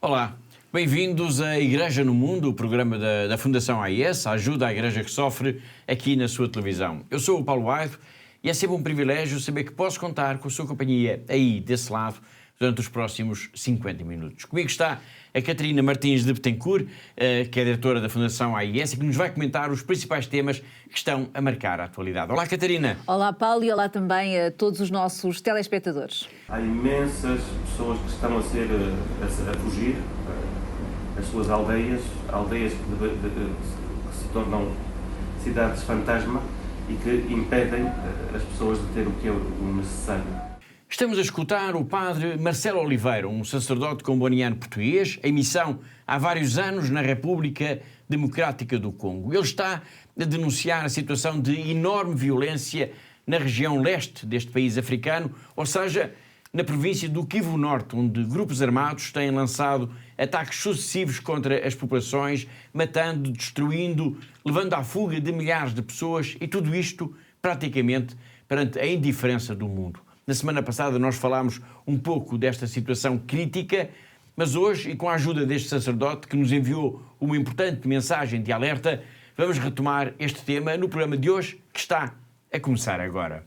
Olá, bem-vindos à Igreja no Mundo, o programa da Fundação AIS, a ajuda à Igreja que sofre, aqui na sua televisão. Eu sou o Paulo Aido e é sempre um privilégio saber que posso contar com a sua companhia aí, desse lado, durante os próximos 50 minutos. Comigo está a Catarina Martins de Betancourt, que é diretora da Fundação AIS e que nos vai comentar os principais temas que estão a marcar a atualidade. Olá, Catarina. Olá, Paulo, e olá também a todos os nossos telespectadores. Há imensas pessoas que estão a fugir das suas aldeias que se tornam cidades fantasma e que impedem as pessoas de ter o que é o necessário. Estamos a escutar o padre Marcelo Oliveira, um sacerdote comboniano português, em missão há vários anos na República Democrática do Congo. Ele está a denunciar a situação de enorme violência na região leste deste país africano, ou seja, na província do Kivu Norte, onde grupos armados têm lançado ataques sucessivos contra as populações, matando, destruindo, levando à fuga de milhares de pessoas e tudo isto praticamente perante a indiferença do mundo. Na semana passada nós falámos um pouco desta situação crítica, mas hoje, e com a ajuda deste sacerdote que nos enviou uma importante mensagem de alerta, vamos retomar este tema no programa de hoje, que está a começar agora.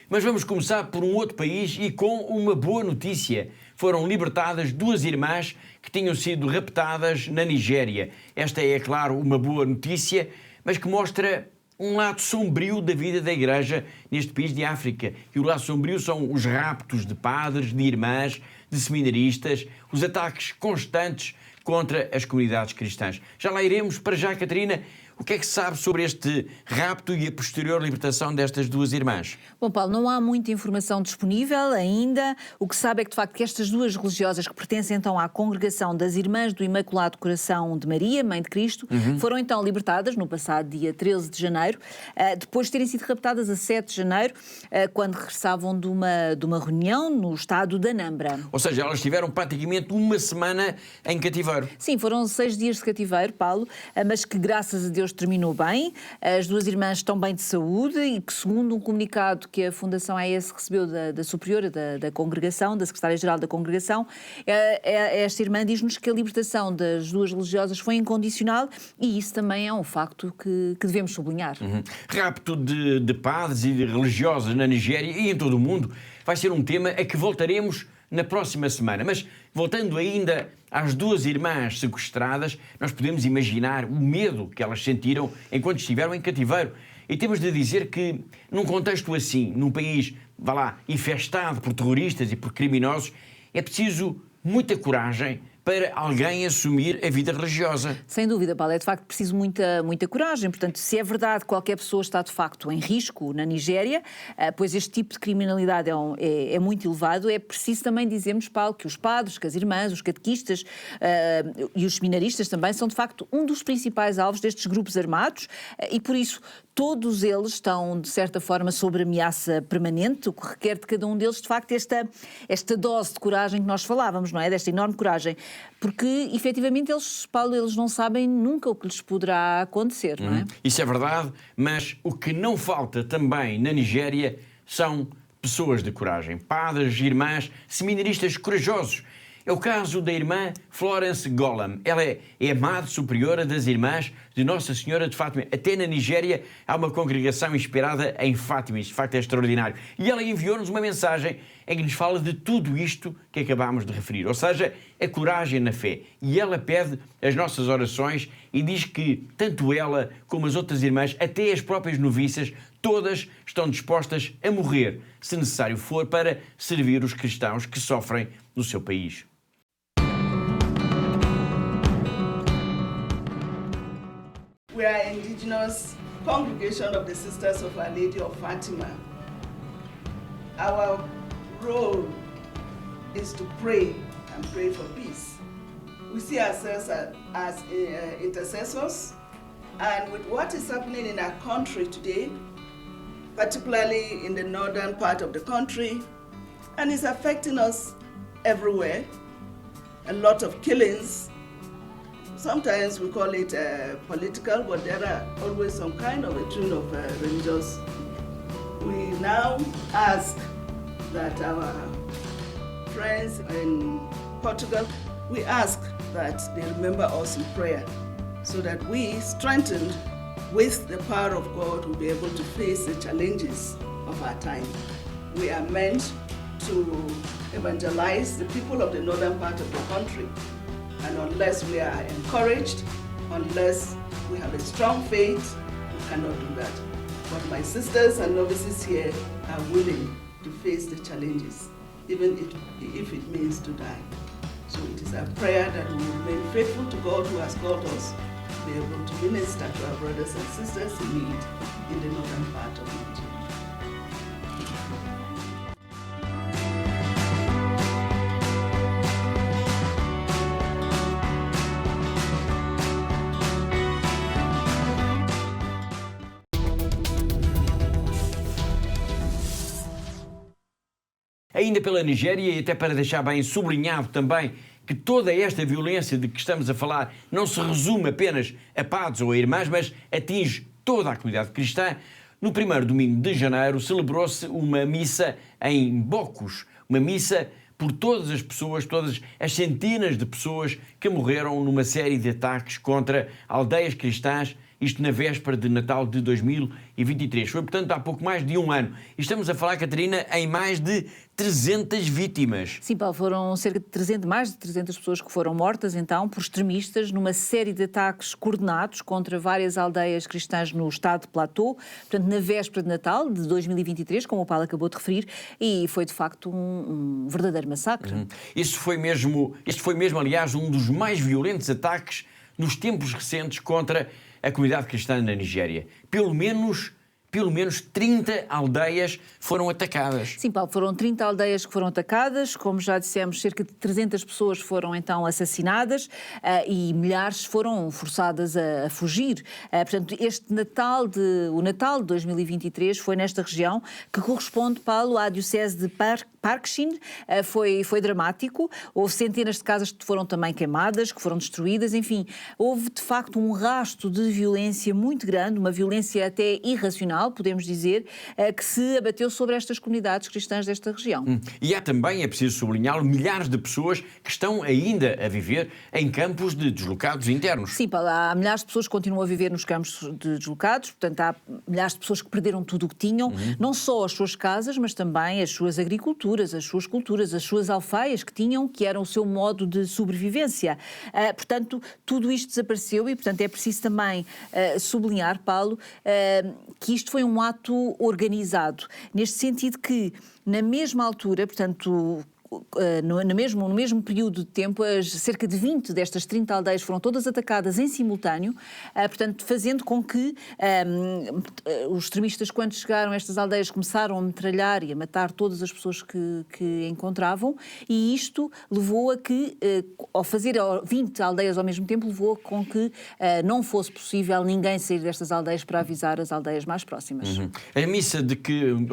Mas vamos começar por um outro país e com uma boa notícia. Foram libertadas duas irmãs que tinham sido raptadas na Nigéria. Esta é, claro, uma boa notícia, mas que mostra um lado sombrio da vida da Igreja neste país de África. E o lado sombrio são os raptos de padres, de irmãs, de seminaristas, os ataques constantes contra as comunidades cristãs. Já lá iremos. Para já, Catarina, o que é que se sabe sobre este rapto e a posterior libertação destas duas irmãs? Bom, Paulo, não há muita informação disponível ainda. O que se sabe é que, de facto, que estas duas religiosas que pertencem então à congregação das Irmãs do Imaculado Coração de Maria, Mãe de Cristo, foram então libertadas no passado dia 13 de janeiro, depois de terem sido raptadas a 7 de janeiro, quando regressavam de uma reunião no estado de Anambra. Ou seja, elas tiveram praticamente uma semana em cativeiro. Sim, foram 6 dias de cativeiro, Paulo, mas que graças a Deus terminou bem. As duas irmãs estão bem de saúde e que, segundo um comunicado que a Fundação AIS recebeu da superiora da congregação, da secretária-geral da congregação, esta irmã diz-nos que a libertação das duas religiosas foi incondicional e isso também é um facto que devemos sublinhar. Rapto de padres e de religiosas na Nigéria e em todo o mundo vai ser um tema a que voltaremos na próxima semana. Mas, voltando ainda às duas irmãs sequestradas, nós podemos imaginar o medo que elas sentiram enquanto estiveram em cativeiro. E temos de dizer que, num contexto assim, num país, vá lá, infestado por terroristas e por criminosos, é preciso muita coragem para alguém assumir a vida religiosa. Sem dúvida, Paulo, é de facto preciso muita coragem. Portanto, se é verdade que qualquer pessoa está de facto em risco na Nigéria, pois este tipo de criminalidade é muito elevado, é preciso também dizermos, Paulo, que os padres, que as irmãs, os catequistas e os seminaristas também são de facto um dos principais alvos destes grupos armados e por isso todos eles estão, de certa forma, sob ameaça permanente, o que requer de cada um deles, de facto, esta dose de coragem que nós falávamos, não é? Desta enorme coragem. Porque, efetivamente, eles, Paulo, eles não sabem nunca o que lhes poderá acontecer, não é? Isso é verdade, mas o que não falta também na Nigéria são pessoas de coragem. Padres, irmãs, seminaristas corajosos. É o caso da irmã Florence Golam. Ela é a madre superiora das irmãs de Nossa Senhora de Fátima. Até na Nigéria há uma congregação inspirada em Fátima. Isto de facto é extraordinário. E ela enviou-nos uma mensagem em que nos fala de tudo isto que acabámos de referir. Ou seja, a coragem na fé. E ela pede as nossas orações e diz que tanto ela como as outras irmãs, até as próprias noviças, todas estão dispostas a morrer, se necessário for, para servir os cristãos que sofrem no seu país. We are an indigenous congregation of the Sisters of Our Lady of Fatima. Our role is to pray and pray for peace. We see ourselves as intercessors, and with what is happening in our country today, particularly in the northern part of the country, and it's affecting us everywhere, a lot of killings. Sometimes we call it political, but there are always some kind of a tune of religious. We now ask that our friends in Portugal, we ask that they remember us in prayer so that we, strengthened with the power of God, will be able to face the challenges of our time. We are meant to evangelize the people of the northern part of the country. And unless we are encouraged, unless we have a strong faith, we cannot do that. But my sisters and novices here are willing to face the challenges, even if it means to die. So it is our prayer that we will remain faithful to God who has called us to be able to minister to our brothers and sisters in need in the northern part of Nigeria. Ainda pela Nigéria, e até para deixar bem sublinhado também que toda esta violência de que estamos a falar não se resume apenas a padres ou a irmãs, mas atinge toda a comunidade cristã. No primeiro domingo de janeiro celebrou-se uma missa em Bocos, uma missa por todas as pessoas, todas as centenas de pessoas que morreram numa série de ataques contra aldeias cristãs, isto na véspera de Natal de 2023. Foi, portanto, há pouco mais de um ano. E estamos a falar, Catarina, em mais de 300 vítimas. Sim, Paulo, foram cerca de mais de 300 pessoas que foram mortas, então, por extremistas, numa série de ataques coordenados contra várias aldeias cristãs no estado de Plateau, portanto, na véspera de Natal de 2023, como o Paulo acabou de referir, e foi, de facto, um verdadeiro massacre. Este foi mesmo, aliás, um dos mais violentos ataques nos tempos recentes contra a comunidade cristã na Nigéria. Pelo menos 30 aldeias foram atacadas. Sim, Paulo, foram 30 aldeias que foram atacadas, como já dissemos, cerca de 300 pessoas foram então assassinadas e milhares foram forçadas a fugir. Portanto, o Natal de 2023 foi nesta região que corresponde, Paulo, à diocese de Parkchin. Foi dramático, houve centenas de casas que foram também queimadas, que foram destruídas, enfim, houve de facto um rasto de violência muito grande, uma violência até irracional, podemos dizer, que se abateu sobre estas comunidades cristãs desta região. E há também, é preciso sublinhá-lo, milhares de pessoas que estão ainda a viver em campos de deslocados internos. Sim, Paulo, há milhares de pessoas que continuam a viver nos campos de deslocados, portanto há milhares de pessoas que perderam tudo o que tinham, não só as suas casas, mas também as suas agriculturas, as suas culturas, as suas alfaias que tinham, que eram o seu modo de sobrevivência. Portanto, tudo isto desapareceu e, portanto, é preciso também sublinhar, Paulo, que isto foi um ato organizado, neste sentido que, na mesma altura, portanto, no mesmo período de tempo, cerca de 20 destas 30 aldeias foram todas atacadas em simultâneo, portanto, fazendo com que os extremistas, quando chegaram a estas aldeias, começaram a metralhar e a matar todas as pessoas que encontravam, e isto levou a que, ao fazer 20 aldeias ao mesmo tempo, levou com que não fosse possível ninguém sair destas aldeias para avisar as aldeias mais próximas. A missa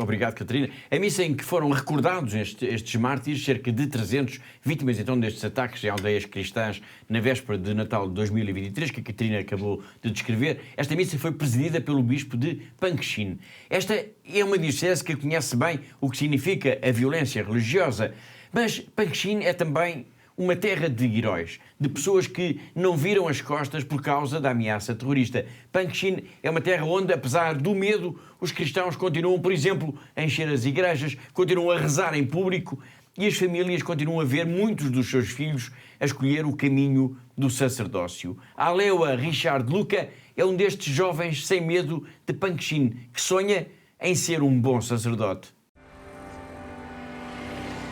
obrigado, Catarina, a missa em que foram recordados estes mártires, cerca de 300 vítimas então destes ataques em aldeias cristãs na véspera de Natal de 2023, que a Catarina acabou de descrever. Esta missa foi presidida pelo bispo de Parkchin. Esta é uma diocese que conhece bem o que significa a violência religiosa, mas Parkchin é também uma terra de heróis, de pessoas que não viram as costas por causa da ameaça terrorista. Parkchin é uma terra onde, apesar do medo, os cristãos continuam, por exemplo, a encher as igrejas, continuam a rezar em público, e as famílias continuam a ver muitos dos seus filhos a escolher o caminho do sacerdócio. A Alewa Richard Luca é um destes jovens sem medo de Parkchin, que sonha em ser um bom sacerdote.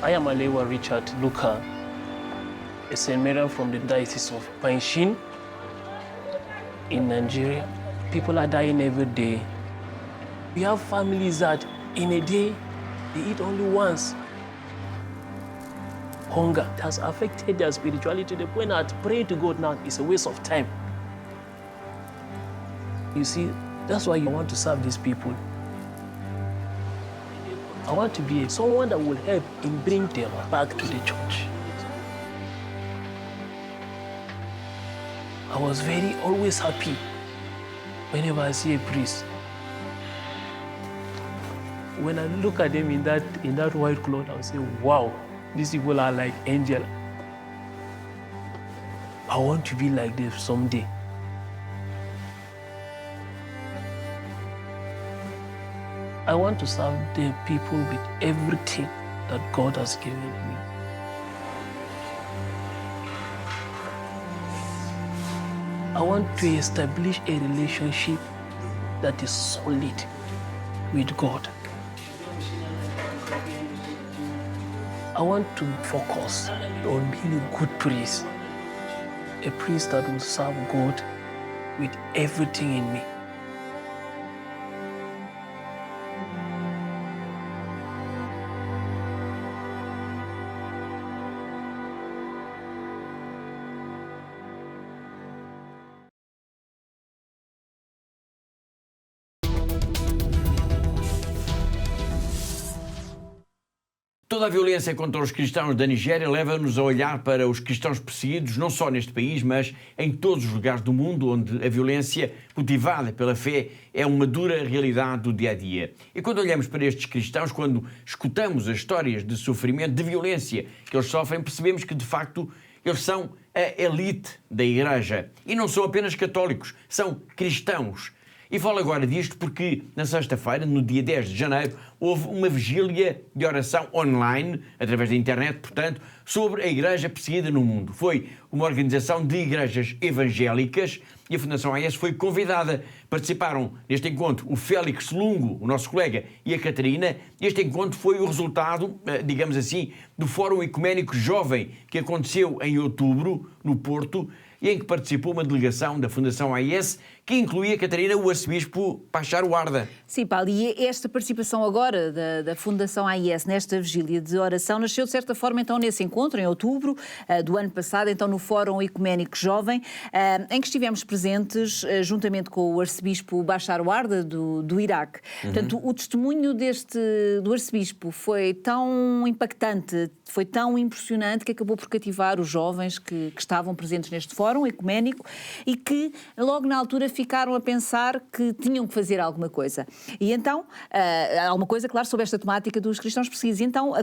I am Alewa Richard Luca, a St. Marian from the Diocese of Parkchin in Nigeria. People are dying every day. We have families that in a day they eat only once. Hunger has affected their spirituality to the point that praying to God now is a waste of time. You see, that's why you want to serve these people. I want to be someone that will help in bring them back to the church. I was always happy whenever I see a priest. When I look at them in that white cloth, I'll say, wow, these people are like angels. I want to be like them someday. I want to serve the people with everything that God has given me. I want to establish a relationship that is solid with God. I want to focus on being a good priest, a priest that will serve God with everything in me. Toda a violência contra os cristãos da Nigéria leva-nos a olhar para os cristãos perseguidos, não só neste país, mas em todos os lugares do mundo onde a violência motivada pela fé é uma dura realidade do dia-a-dia. E quando olhamos para estes cristãos, quando escutamos as histórias de sofrimento, de violência que eles sofrem, percebemos que, de facto, eles são a elite da Igreja. E não são apenas católicos, são cristãos. E falo agora disto porque, na sexta-feira, no dia 10 de janeiro, houve uma vigília de oração online, através da internet, portanto, sobre a Igreja perseguida no mundo. Foi uma organização de igrejas evangélicas e a Fundação AES foi convidada. Participaram neste encontro o Félix Lungo, o nosso colega, e a Catarina. Este encontro foi o resultado, digamos assim, do Fórum Ecuménico Jovem que aconteceu em outubro, no Porto, e em que participou uma delegação da Fundação AES, que incluía, Catarina, o arcebispo Bashar Warda. Sim, Paulo, e esta participação agora da Fundação AES nesta vigília de oração nasceu, de certa forma, então, nesse encontro, em outubro do ano passado, então no Fórum Ecuménico Jovem, em que estivemos presentes, juntamente com o arcebispo Bashar Warda, do Iraque. Portanto, o testemunho do arcebispo foi tão impactante, foi tão impressionante, que acabou por cativar os jovens que estavam presentes neste Fórum Ecuménico e que, logo na altura, ficaram a pensar que tinham que fazer alguma coisa. E então, alguma coisa, claro, sobre esta temática dos cristãos perseguidos. E então,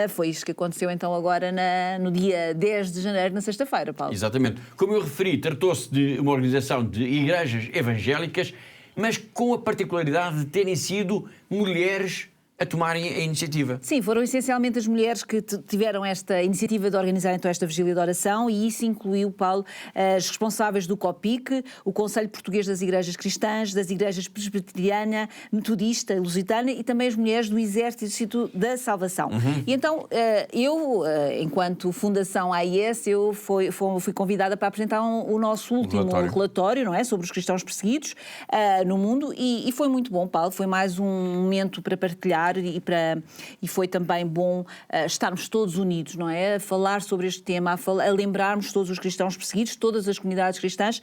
foi isto que aconteceu então agora no dia 10 de janeiro, na sexta-feira, Paulo. Exatamente. Como eu referi, tratou-se de uma organização de igrejas evangélicas, mas com a particularidade de terem sido mulheres a tomarem a iniciativa. Sim, foram essencialmente as mulheres que tiveram esta iniciativa de organizar então esta vigília de oração, e isso incluiu, Paulo, as responsáveis do COPIC, o Conselho Português das Igrejas Cristãs, das Igrejas Presbiteriana, Metodista, Lusitana, e também as mulheres do Exército da Salvação. E então, enquanto Fundação AES, eu fui convidada para apresentar o nosso último relatório, não é, sobre os cristãos perseguidos no mundo, e foi muito bom, Paulo, foi mais um momento para partilhar. E foi também bom estarmos todos unidos, não é? A falar sobre este tema, a lembrarmos todos os cristãos perseguidos, todas as comunidades cristãs,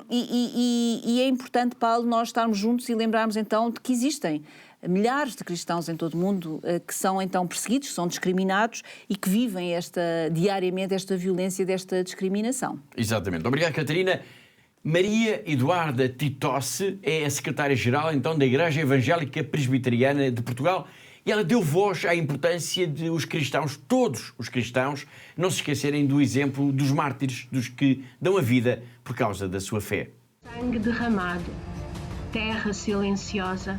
e é importante, Paulo, nós estarmos juntos e lembrarmos então de que existem milhares de cristãos em todo o mundo que são então perseguidos, são discriminados e que vivem diariamente esta violência, desta discriminação. Exatamente. Obrigado, Catarina. Maria Eduarda Titosse é a secretária-geral, então, da Igreja Evangélica Presbiteriana de Portugal, e ela deu voz à importância de os cristãos, todos os cristãos, não se esquecerem do exemplo dos mártires, dos que dão a vida por causa da sua fé. Sangue derramado, terra silenciosa,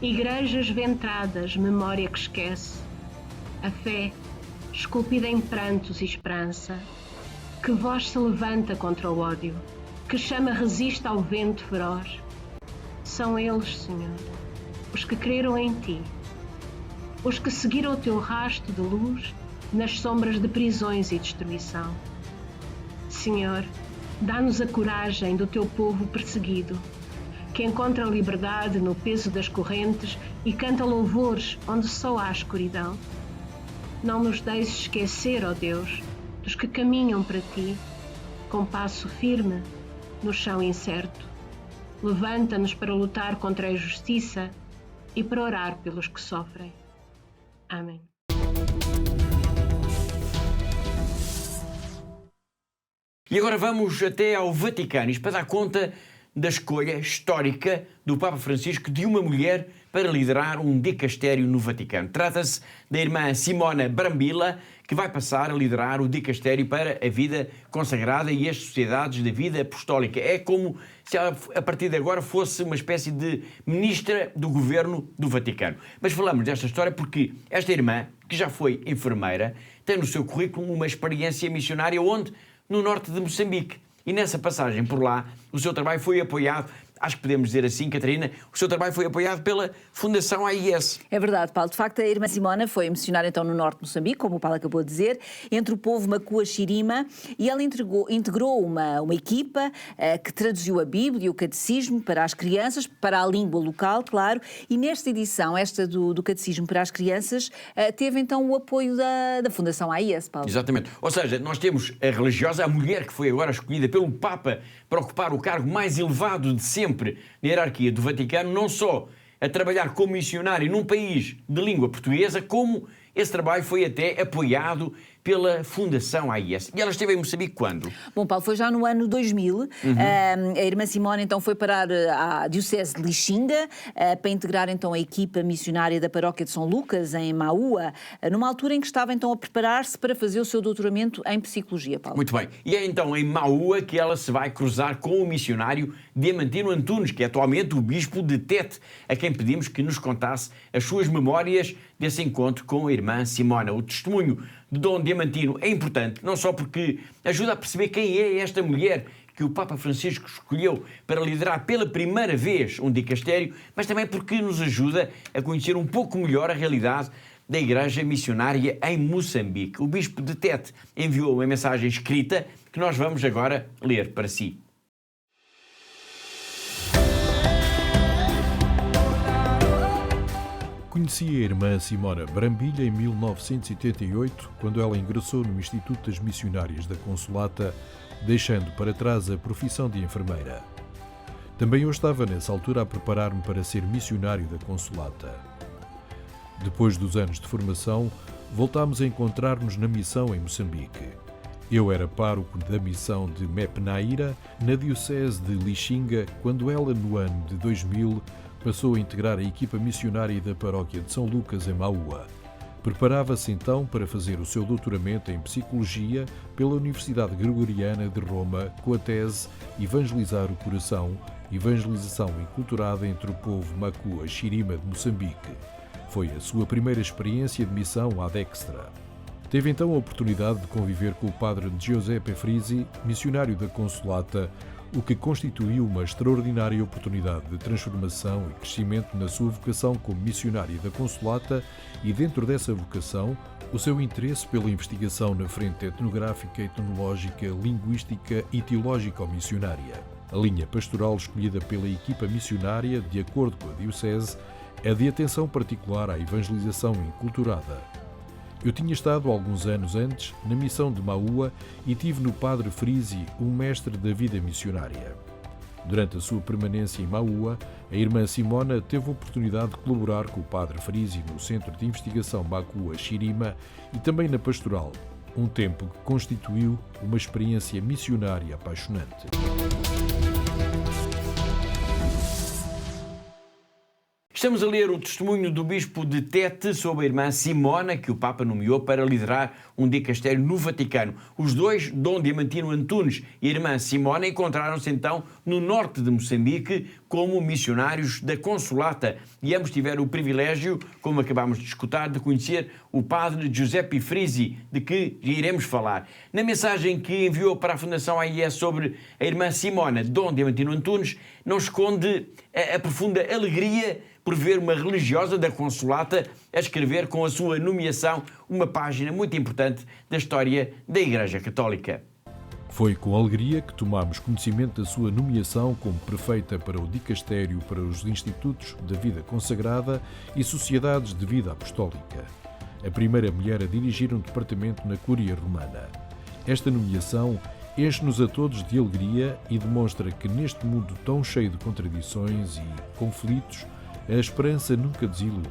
igrejas ventradas, memória que esquece, a fé esculpida em prantos e esperança, que voz se levanta contra o ódio, que chama resiste ao vento feroz. São eles, Senhor, os que creram em Ti, os que seguiram o Teu rasto de luz nas sombras de prisões e destruição. Senhor, dá-nos a coragem do Teu povo perseguido, que encontra liberdade no peso das correntes e canta louvores onde só há escuridão. Não nos deixes esquecer, ó Deus, dos que caminham para Ti, com passo firme no chão incerto. Levanta-nos para lutar contra a injustiça e para orar pelos que sofrem. Amém. E agora vamos até ao Vaticano, isto para dar conta da escolha histórica do Papa Francisco de uma mulher para liderar um dicastério no Vaticano. Trata-se da irmã Simona Brambilla, que vai passar a liderar o dicastério para a vida consagrada e as sociedades da vida apostólica. É como se ela, a partir de agora, fosse uma espécie de ministra do governo do Vaticano. Mas falamos desta história porque esta irmã, que já foi enfermeira, tem no seu currículo uma experiência missionária onde? No norte de Moçambique. E nessa passagem por lá, o seu trabalho foi apoiado, acho que podemos dizer assim, Catarina, o seu trabalho foi apoiado pela Fundação AIS. É verdade, Paulo. De facto, a irmã Simona foi missionária então no norte de Moçambique, como o Paulo acabou de dizer, entre o povo Macua-Xirima, e ela integrou uma equipa que traduziu a Bíblia e o Catecismo para as crianças, para a língua local, claro, e nesta edição, esta do Catecismo para as crianças, teve então o apoio da Fundação AIS, Paulo. Exatamente. Ou seja, nós temos a religiosa, a mulher que foi agora escolhida pelo Papa para ocupar o cargo mais elevado de sempre na hierarquia do Vaticano, não só a trabalhar como missionário num país de língua portuguesa, como esse trabalho foi até apoiado pela Fundação AIS. E ela esteve em Moçambique quando? Bom, Paulo, foi já no ano 2000. A irmã Simona então foi parar à Diocese de Lixinga para integrar então a equipa missionária da Paróquia de São Lucas, em Maúa, numa altura em que estava então a preparar-se para fazer o seu doutoramento em Psicologia, Paulo. Muito bem. E é então em Maúa que ela se vai cruzar com o missionário Diamantino Antunes, que é atualmente o bispo de Tete, a quem pedimos que nos contasse as suas memórias desse encontro com a irmã Simona. O testemunho de Dom Diamantino é importante, não só porque ajuda a perceber quem é esta mulher que o Papa Francisco escolheu para liderar pela primeira vez um dicastério, mas também porque nos ajuda a conhecer um pouco melhor a realidade da Igreja Missionária em Moçambique. O bispo de Tete enviou uma mensagem escrita que nós vamos agora ler para si. Conheci a irmã Simona Brambilla em 1988, quando ela ingressou no Instituto das Missionárias da Consolata, deixando para trás a profissão de enfermeira. Também eu estava nessa altura a preparar-me para ser missionário da Consolata. Depois dos anos de formação, voltámos a encontrar-nos na missão em Moçambique. Eu era pároco da missão de Mepenaíra, na Diocese de Lixinga, quando ela, no ano de 2000, passou a integrar a equipa missionária da Paróquia de São Lucas, em Maúa. Preparava-se então para fazer o seu doutoramento em Psicologia pela Universidade Gregoriana de Roma, com a tese Evangelizar o Coração, Evangelização Enculturada entre o povo Macua-Xirima de Moçambique. Foi a sua primeira experiência de missão ad extra. Teve então a oportunidade de conviver com o padre Giuseppe Frisi, missionário da Consolata, o que constituiu uma extraordinária oportunidade de transformação e crescimento na sua vocação como missionária da Consolata e, dentro dessa vocação, o seu interesse pela investigação na frente etnográfica, etnológica, linguística e teológico-missionária. A linha pastoral escolhida pela equipa missionária, de acordo com a Diocese, é de atenção particular à evangelização enculturada. Eu tinha estado alguns anos antes na missão de Maúa e tive no padre Frisi um mestre da vida missionária. Durante a sua permanência em Maúa, a irmã Simona teve a oportunidade de colaborar com o padre Frisi no Centro de Investigação Macua-Xirima e também na pastoral, um tempo que constituiu uma experiência missionária apaixonante. Estamos a ler o testemunho do bispo de Tete sobre a irmã Simona, que o Papa nomeou para liderar um dicastério no Vaticano. Os dois, Dom Diamantino Antunes e a irmã Simona, encontraram-se então no norte de Moçambique como missionários da Consolata e ambos tiveram o privilégio, como acabámos de escutar, de conhecer o padre Giuseppe Frisi, de que iremos falar. Na mensagem que enviou para a Fundação AIS sobre a irmã Simona, Dom Diamantino Antunes, não esconde a profunda alegria por ver uma religiosa da Consolata a escrever com a sua nomeação uma página muito importante da história da Igreja Católica. Foi com alegria que tomámos conhecimento da sua nomeação como prefeita para o dicastério para os Institutos da Vida Consagrada e Sociedades de Vida Apostólica, a primeira mulher a dirigir um departamento na Cúria Romana. Esta nomeação enche-nos a todos de alegria e demonstra que neste mundo tão cheio de contradições e conflitos, a esperança nunca desilude.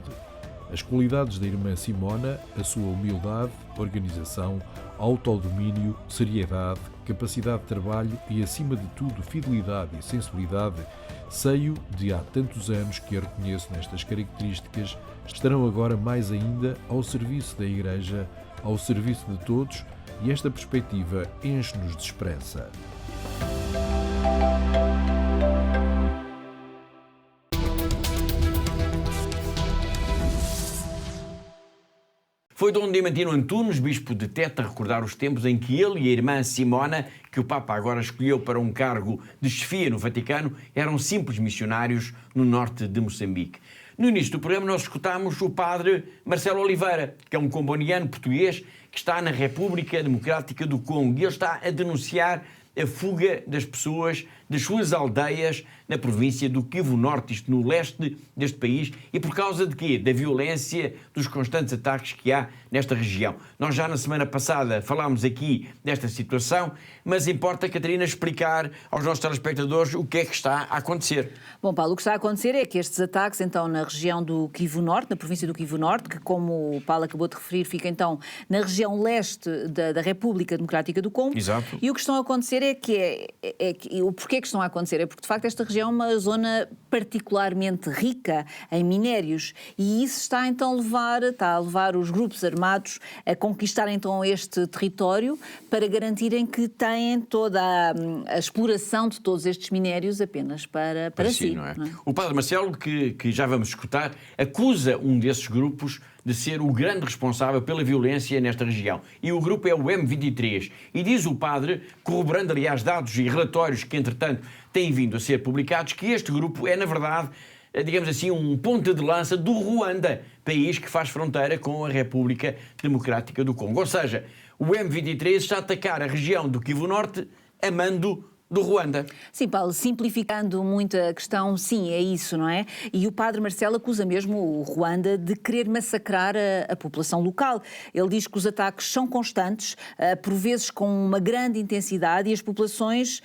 As qualidades da irmã Simona, a sua humildade, organização, autodomínio, seriedade, capacidade de trabalho e, acima de tudo, fidelidade e sensibilidade, seio de há tantos anos que a reconheço nestas características, estarão agora mais ainda ao serviço da Igreja, ao serviço de todos, e esta perspectiva enche-nos de esperança. Foi Dom Diamantino Antunes, bispo de Teta, recordar os tempos em que ele e a irmã Simona, que o Papa agora escolheu para um cargo de chefia no Vaticano, eram simples missionários no norte de Moçambique. No início do programa nós escutámos o padre Marcelo Oliveira, que é um comboniano português que está na República Democrática do Congo, e ele está a denunciar a fuga das pessoas das suas aldeias na província do Kivu Norte, isto no leste deste país, e por causa de quê? Da violência, dos constantes ataques que há nesta região. Nós já na semana passada falámos aqui desta situação, mas importa, Catarina, explicar aos nossos telespectadores o que é que está a acontecer. Bom, Paulo, o que está a acontecer é que estes ataques, então, na região do Kivu Norte, na província do Kivu Norte, que, como o Paulo acabou de referir, fica, então, na região leste da República Democrática do Congo. Exato. E o que estão a acontecer o porquê que estão a acontecer é porque, de facto, esta região é uma zona particularmente rica em minérios, e isso está, então, a levar os grupos armados a conquistar, então, este território para garantirem que têm toda a exploração de todos estes minérios apenas para si. Não é? Não é? O padre Marcelo, que já vamos escutar, acusa um desses grupos de ser o grande responsável pela violência nesta região. E o grupo é o M23. E diz o padre, corroborando, aliás, dados e relatórios que, entretanto, têm vindo a ser publicados, que este grupo é, na verdade, digamos assim, um ponta de lança do Ruanda, país que faz fronteira com a República Democrática do Congo. Ou seja, o M23 está a atacar a região do Kivu Norte a mando do Ruanda. Sim, Paulo, simplificando muito a questão, sim, é isso, não é? E o padre Marcelo acusa mesmo o Ruanda de querer massacrar a população local. Ele diz que os ataques são constantes, por vezes com uma grande intensidade, e às populações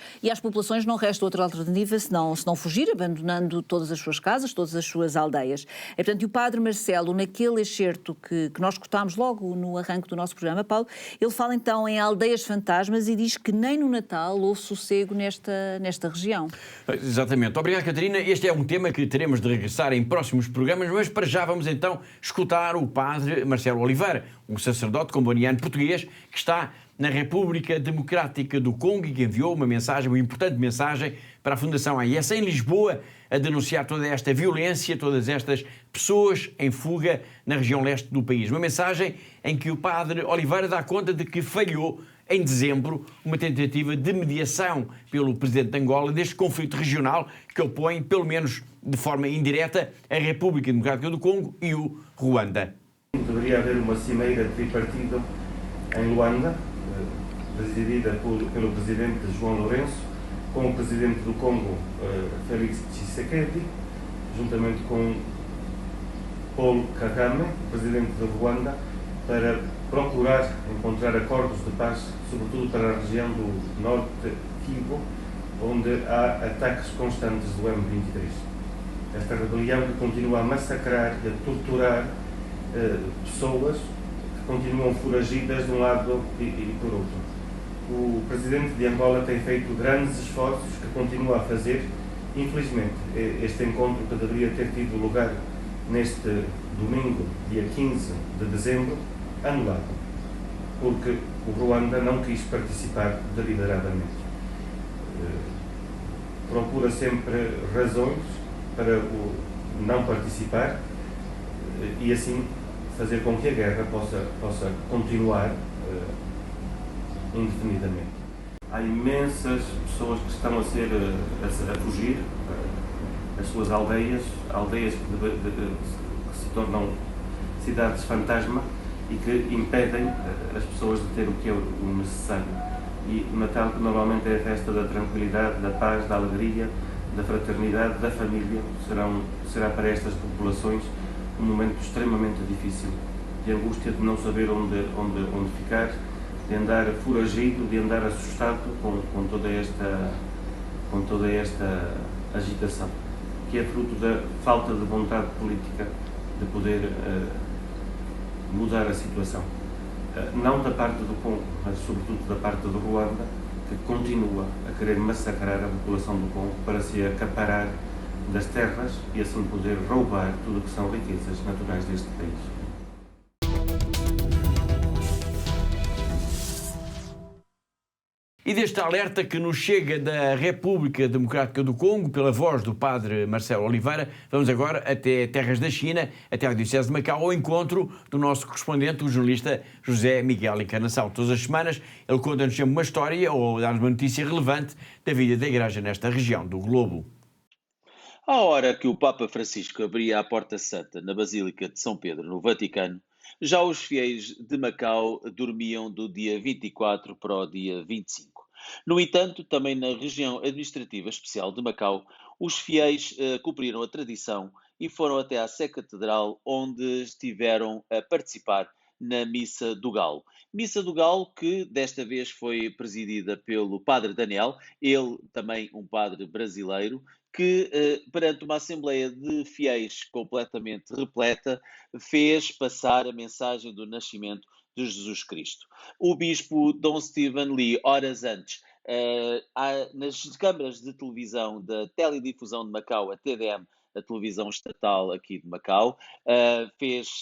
não resta outra alternativa senão fugir, abandonando todas as suas casas, todas as suas aldeias. E, portanto, o padre Marcelo, naquele excerto que nós escutámos logo no arranque do nosso programa, Paulo, ele fala então em aldeias fantasmas e diz que nem no Natal houve sossego nesta região. Exatamente. Obrigado, Catarina. Este é um tema que teremos de regressar em próximos programas, mas para já vamos então escutar o padre Marcelo Oliveira, um sacerdote comboniano português que está na República Democrática do Congo e que enviou uma importante mensagem para a Fundação AIS em Lisboa, a denunciar toda esta violência, todas estas pessoas em fuga na região leste do país. Uma mensagem em que o padre Oliveira dá conta de que falhou em dezembro uma tentativa de mediação pelo presidente de Angola deste conflito regional que opõe, pelo menos de forma indireta, a República Democrática do Congo e o Ruanda. Deveria haver uma cimeira tripartida em Luanda, presidida pelo presidente João Lourenço, com o presidente do Congo, Félix Tshisekedi, juntamente com Paul Kagame, presidente do Ruanda, para procurar encontrar acordos de paz, sobretudo para a região do Norte Kivu, onde há ataques constantes do M23. Esta rebelião que continua a massacrar e a torturar pessoas que continuam foragidas de um lado e por outro. O presidente de Angola tem feito grandes esforços, que continua a fazer. Infelizmente, este encontro que deveria ter tido lugar neste domingo, dia 15 de dezembro, anulado, porque o Ruanda não quis participar deliberadamente. Procura sempre razões para o não participar e assim fazer com que a guerra possa continuar indefinidamente. Há imensas pessoas que estão a fugir das suas aldeias que se tornam cidades fantasma e que impedem as pessoas de ter o que é o necessário. E o Natal, que normalmente é a festa da tranquilidade, da paz, da alegria, da fraternidade, da família, será para estas populações um momento extremamente difícil, de angústia, de não saber onde ficar, de andar foragido, de andar assustado com toda esta agitação, que é fruto da falta de vontade política de poder mudar a situação. Não da parte do Congo, mas sobretudo da parte do Ruanda, que continua a querer massacrar a população do Congo para se acaparar das terras e assim poder roubar tudo o que são riquezas naturais deste país. E deste alerta que nos chega da República Democrática do Congo, pela voz do padre Marcelo Oliveira, vamos agora até terras da China, até a Diocese de Macau, ao encontro do nosso correspondente, o jornalista José Miguel Encarnação. Todas as semanas ele conta-nos sempre uma história ou dá-nos uma notícia relevante da vida da Igreja nesta região do globo. À hora que o Papa Francisco abria a Porta Santa na Basílica de São Pedro, no Vaticano, já os fiéis de Macau dormiam do dia 24 para o dia 25. No entanto, também na região administrativa especial de Macau, os fiéis cumpriram a tradição e foram até à Sé Catedral, onde estiveram a participar na Missa do Galo. Missa do Galo que desta vez foi presidida pelo Padre Daniel, ele também um padre brasileiro, que perante uma assembleia de fiéis completamente repleta, fez passar a mensagem do nascimento de Jesus Cristo. O bispo Dom Stephen Lee, horas antes, nas câmaras de televisão da Teledifusão de Macau, a TDM, a televisão estatal aqui de Macau, fez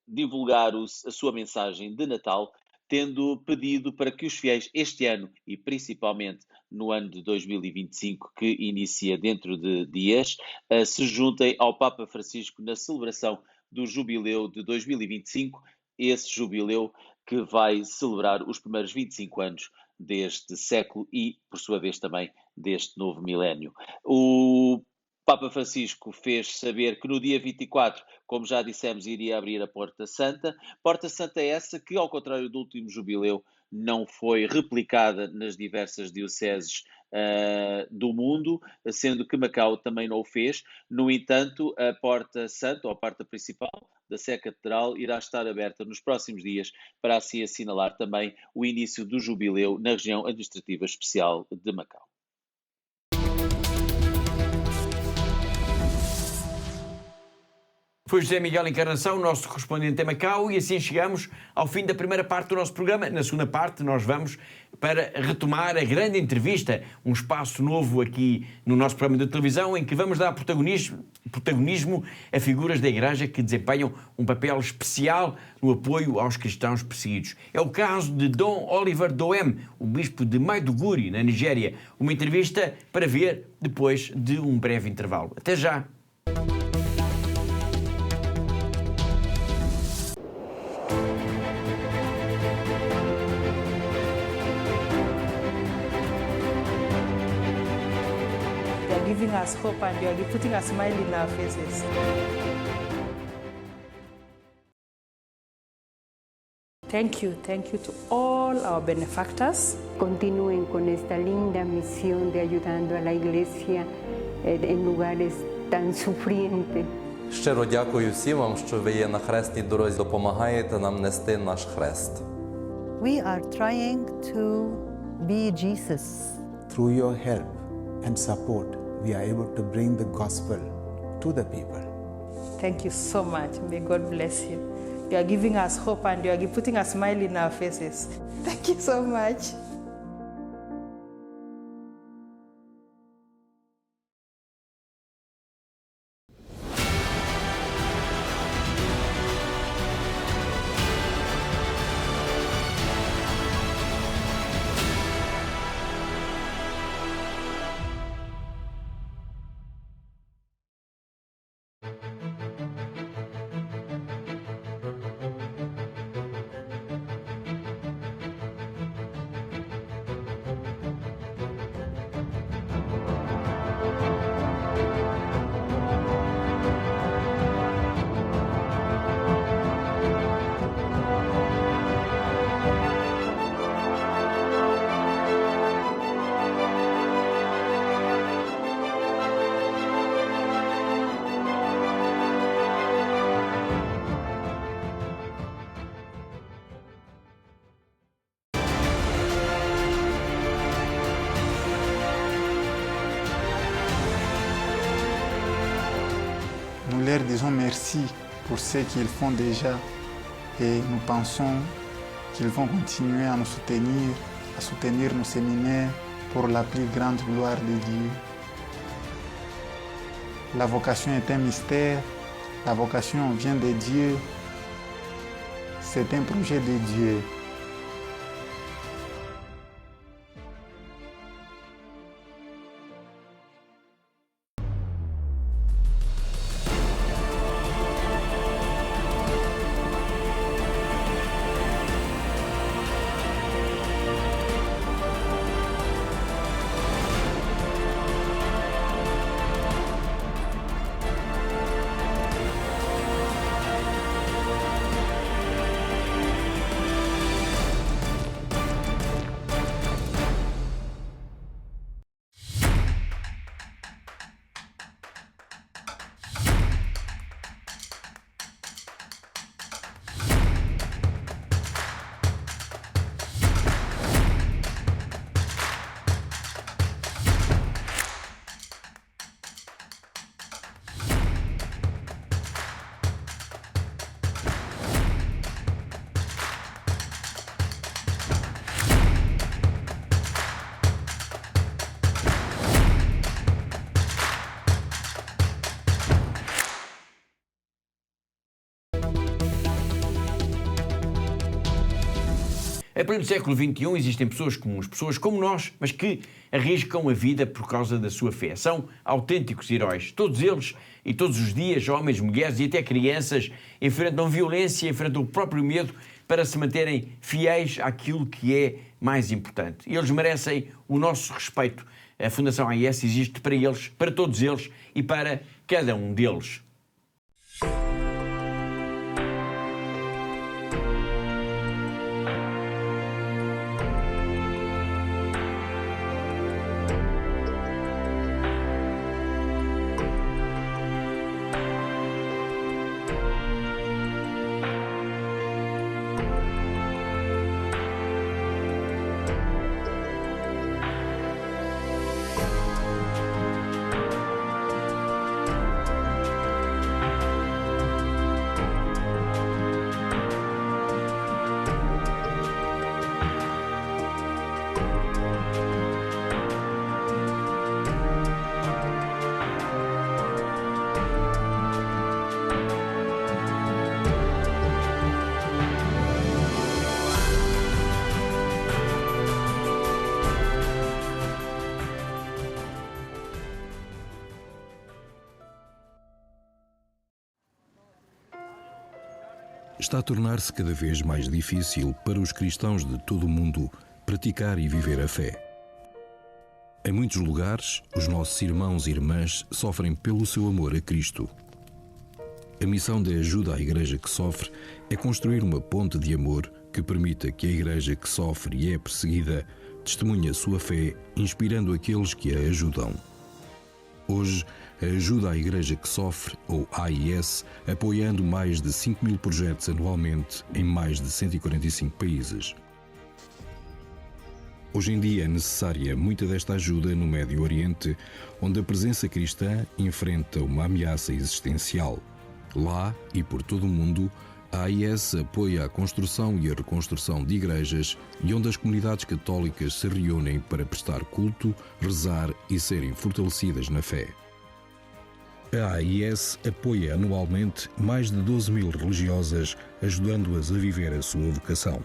divulgar a sua mensagem de Natal, tendo pedido para que os fiéis este ano, e principalmente no ano de 2025, que inicia dentro de dias, se juntem ao Papa Francisco na celebração do Jubileu de 2025, esse jubileu que vai celebrar os primeiros 25 anos deste século e, por sua vez, também deste novo milénio. O Papa Francisco fez saber que no dia 24, como já dissemos, iria abrir a Porta Santa. Porta Santa é essa que, ao contrário do último jubileu, não foi replicada nas diversas dioceses do mundo, sendo que Macau também não o fez. No entanto, a Porta Santa, ou a porta principal da Sé Catedral, irá estar aberta nos próximos dias para assim assinalar também o início do jubileu na região administrativa especial de Macau. Foi José Miguel Encarnação, nosso correspondente em Macau, e assim chegamos ao fim da primeira parte do nosso programa. Na segunda parte nós vamos para retomar a grande entrevista, um espaço novo aqui no nosso programa de televisão, em que vamos dar protagonismo a figuras da Igreja que desempenham um papel especial no apoio aos cristãos perseguidos. É o caso de Dom Oliver Doem, o bispo de Maiduguri, na Nigéria. Uma entrevista para ver depois de um breve intervalo. Até já! Giving us hope and you are putting a smile in our faces. Thank you to all our benefactors. Continúen con esta linda misión de ayudando a la Iglesia en lugares tan sufrientes. Щиро дякую всім вам, що ви є на хресній дорозі, допомагаєте нам нести наш хрест. We are trying to be Jesus. Through your help and support, we are able to bring the gospel to the people. Thank you so much. May God bless you. You are giving us hope and you are putting a smile in our faces. Thank you so much. leur disons merci pour ce qu'ils font déjà et nous pensons qu'ils vont continuer à nous soutenir, à soutenir nos séminaires pour la plus grande gloire de Dieu. La vocation est un mystère, la vocation vient de Dieu, c'est un projet de Dieu. A pleno século XXI existem pessoas comuns, pessoas como nós, mas que arriscam a vida por causa da sua fé. São autênticos heróis. Todos eles e todos os dias, homens, mulheres e até crianças, enfrentam violência, enfrentam o próprio medo para se manterem fiéis àquilo que é mais importante. E eles merecem o nosso respeito. A Fundação AIS existe para eles, para todos eles e para cada um deles. Está a tornar-se cada vez mais difícil para os cristãos de todo o mundo praticar e viver a fé. Em muitos lugares, os nossos irmãos e irmãs sofrem pelo seu amor a Cristo. A missão de ajuda à Igreja que sofre é construir uma ponte de amor que permita que a Igreja que sofre e é perseguida testemunhe a sua fé, inspirando aqueles que a ajudam. Hoje, a ajuda à Igreja que sofre, ou AIS, apoiando mais de 5.000 projetos anualmente em mais de 145 países. Hoje em dia é necessária muita desta ajuda no Médio Oriente, onde a presença cristã enfrenta uma ameaça existencial. Lá e por todo o mundo, a AIS apoia a construção e a reconstrução de igrejas e onde as comunidades católicas se reúnem para prestar culto, rezar e serem fortalecidas na fé. A AIS apoia anualmente mais de 12.000 religiosas, ajudando-as a viver a sua vocação.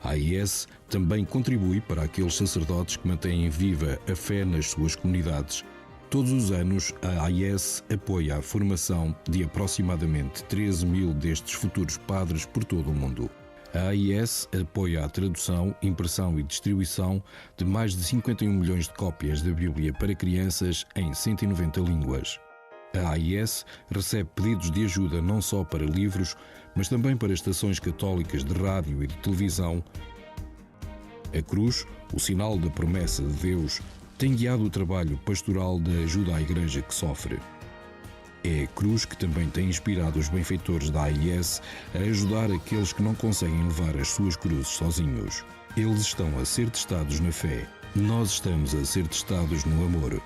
A AIS também contribui para aqueles sacerdotes que mantêm viva a fé nas suas comunidades. Todos os anos, a AIS apoia a formação de aproximadamente 13.000 destes futuros padres por todo o mundo. A AIS apoia a tradução, impressão e distribuição de mais de 51 milhões de cópias da Bíblia para crianças em 190 línguas. A AIS recebe pedidos de ajuda não só para livros, mas também para estações católicas de rádio e de televisão. A cruz, o sinal da promessa de Deus, tem guiado o trabalho pastoral de ajuda à Igreja que sofre. É a cruz que também tem inspirado os benfeitores da AIS a ajudar aqueles que não conseguem levar as suas cruzes sozinhos. Eles estão a ser testados na fé. Nós estamos a ser testados no amor.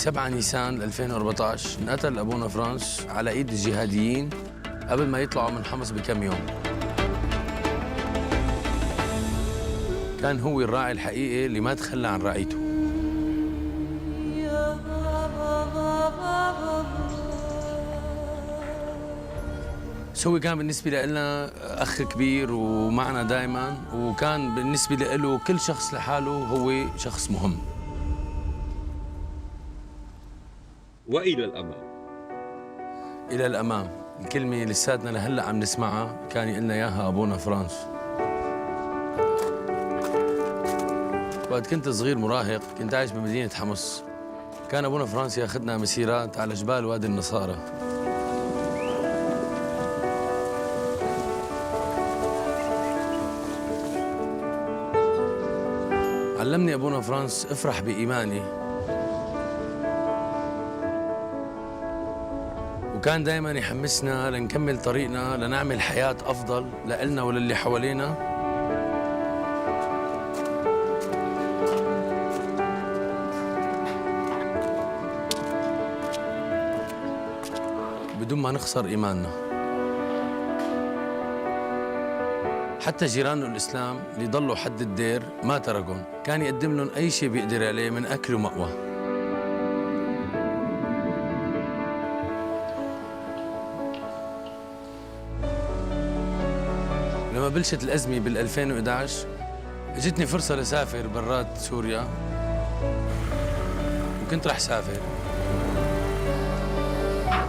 7 نيسان 2014 انقتل أبونا فرانس على إيد الجهاديين قبل ما يطلعوا من حمص بكم يوم. كان هو الراعي الحقيقي اللي ما تخلى عن رعيته. هو كان بالنسبة لنا أخ كبير ومعنا دائما، وكان بالنسبة له كل شخص لحاله هو شخص مهم. وإلى الأمام. إلى الأمام، الكلمة لساتنا لهلأ عم نسمعها كان يقلنا إياها أبونا فرانس. وقت كنت صغير مراهق كنت عايش بمدينة حمص، كان أبونا فرانس ياخذنا مسيرات على جبال وادي النصارى. علمني أبونا فرانس افرح بإيماني، وكان دايما يحمسنا لنكمل طريقنا لنعمل حياة أفضل لإلنا وللي حوالينا. بدون ما نخسر إيماننا. حتى جيرانه الإسلام اللي ضلوا حد الدير ما تركهم، كان يقدم لهم أي شيء بيقدر عليه من أكل ومأوى. لما بلشت الأزمة بال2011 اجتني فرصة لسافر برات سوريا، وكنت رح سافر،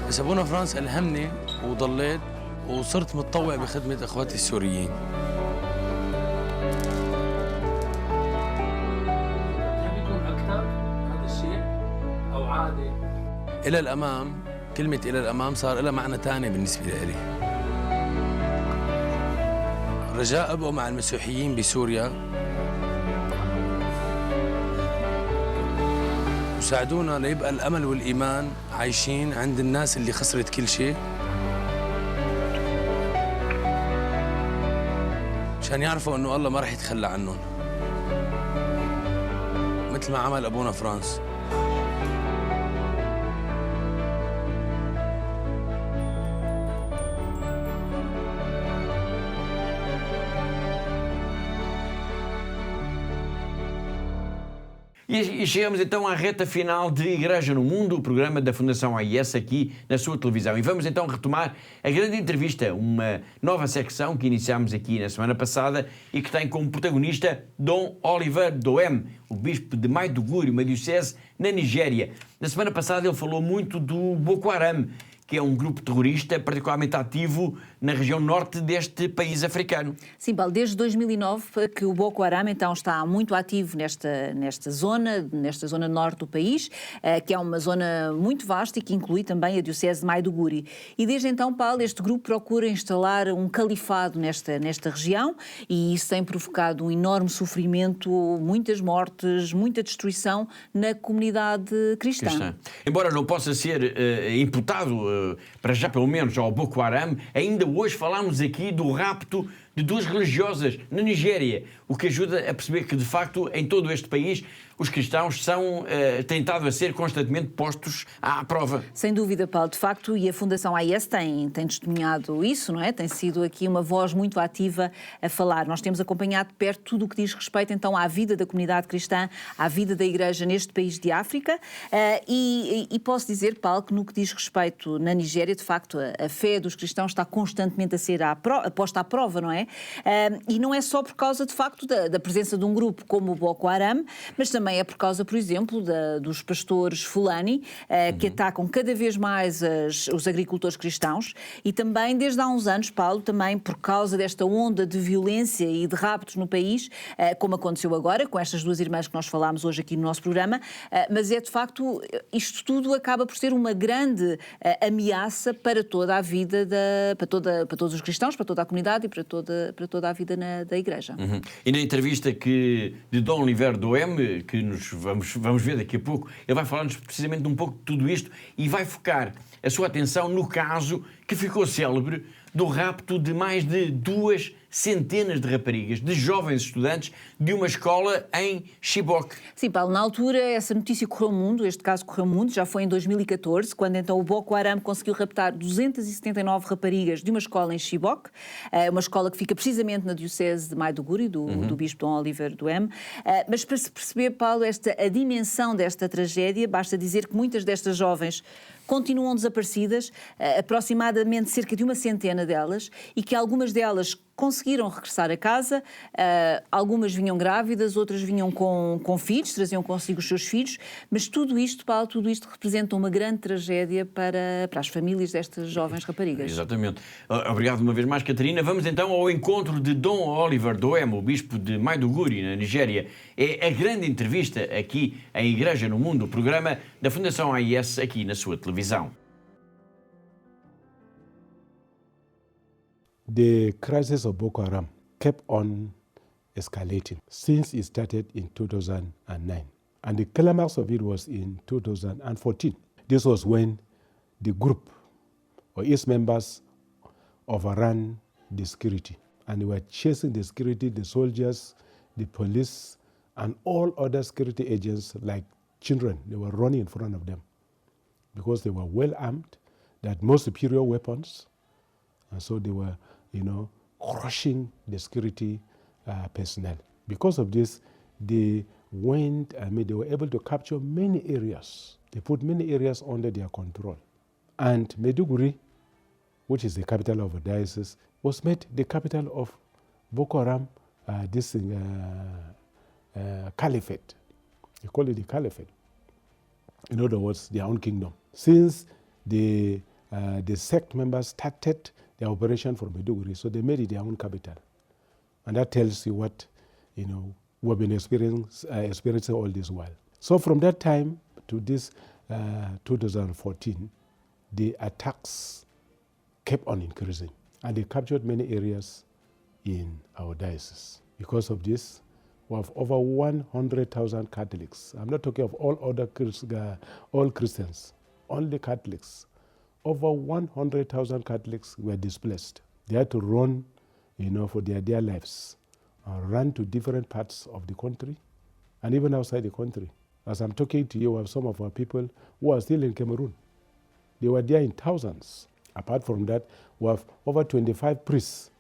بس أبونا فرانس ألهمني وضليت وصرت متطوع بخدمة إخواتي السوريين. إلى الأمام، كلمة إلى الأمام صار لها معنى تاني بالنسبة لي. رجاء أبقوا مع المسيحيين بسوريا وساعدونا ليبقى الأمل والإيمان عايشين عند الناس اللي خسرت كل شيء، عشان يعرفوا إنه الله ما رح يتخلى عنهم مثل ما عمل أبونا فرانس. E chegamos então à reta final de Igreja no Mundo, o programa da Fundação AIS aqui na sua televisão. E vamos então retomar a grande entrevista, uma nova secção que iniciámos aqui na semana passada e que tem como protagonista Dom Oliver Doem, o bispo de Maiduguri, uma diocese na Nigéria. Na semana passada ele falou muito do Boko Haram, que é um grupo terrorista particularmente ativo na região norte deste país africano. Sim, Paulo, desde 2009 que o Boko Haram então está muito ativo nesta zona norte do país, que é uma zona muito vasta e que inclui também a diocese de Maiduguri. E desde então, Paulo, este grupo procura instalar um califado nesta região e isso tem provocado um enorme sofrimento, muitas mortes, muita destruição na comunidade cristã. Embora não possa ser imputado para já pelo menos ao Boko Haram, ainda hoje falámos aqui do rapto de duas religiosas na Nigéria, o que ajuda a perceber que, de facto, em todo este país, os cristãos são tentados a ser constantemente postos à prova. Sem dúvida, Paulo, de facto, e a Fundação AIS tem testemunhado isso, não é? Tem sido aqui uma voz muito ativa a falar. Nós temos acompanhado de perto tudo o que diz respeito, então, à vida da comunidade cristã, à vida da Igreja neste país de África, e posso dizer, Paulo, que no que diz respeito na Nigéria, de facto, a fé dos cristãos está constantemente a ser posta à prova, não é? E não é só por causa, de facto, da presença de um grupo como o Boko Haram, mas também é por causa, por exemplo, dos pastores Fulani, que atacam cada vez mais os agricultores cristãos, e também, desde há uns anos, Paulo, também por causa desta onda de violência e de raptos no país, como aconteceu agora, com estas duas irmãs que nós falámos hoje aqui no nosso programa, mas é, de facto, isto tudo acaba por ser uma grande ameaça para toda a vida, para todos os cristãos, para toda a comunidade e para toda a vida da Igreja. E na entrevista de Dom Oliver Doem, que vamos ver daqui a pouco, ele vai falar-nos precisamente de um pouco de tudo isto e vai focar a sua atenção no caso que ficou célebre do rapto de mais de 2 centenas de raparigas, de jovens estudantes de uma escola em Chibok. Sim, Paulo, na altura essa notícia correu o mundo, este caso correu o mundo, já foi em 2014, quando então o Boko Haram conseguiu raptar 279 raparigas de uma escola em Chibok, uma escola que fica precisamente na diocese de Maiduguri, do bispo Dom Oliver Duhem. Mas para se perceber, Paulo, a dimensão desta tragédia, basta dizer que muitas destas jovens continuam desaparecidas, aproximadamente cerca de uma centena delas, e que algumas delas conseguiram regressar a casa, algumas vinham grávidas, outras vinham com filhos, traziam consigo os seus filhos, mas tudo isto, Paulo, tudo isto representa uma grande tragédia para as famílias destas jovens raparigas. Exatamente. Obrigado uma vez mais, Catarina. Vamos então ao encontro de Dom Oliver Duhem, o bispo de Maiduguri, na Nigéria. É a grande entrevista aqui em Igreja no Mundo, o programa da Fundação AIS aqui na sua televisão. The crisis of Boko Haram kept on escalating since it started in 2009. And the climax of it was in 2014. This was when the group or its members overran the security. And they were chasing the security, the soldiers, the police, and all other security agents like children. They were running in front of them because they were well armed, they had more superior weapons, and so they were, crushing the security personnel. Because of this, they were able to capture many areas. They put many areas under their control. And Maiduguri, which is the capital of the diocese, was made the capital of Boko Haram, caliphate. They call it the caliphate. In other words, their own kingdom. Since the sect members started their operation from Maiduguri, so they made it their own capital. And that tells you what, we've been experiencing all this while. So from that time to this 2014, the attacks kept on increasing. And they captured many areas in our diocese. Because of this, we have over 100,000 Catholics. I'm not talking of all Christians, only Catholics. Over 100,000 Catholics were displaced. They had to run, for their dear lives, run to different parts of the country and even outside the country. As I'm talking to you, we have some of our people who are still in Cameroon. They were there in thousands. Apart from that, we have over 25 priests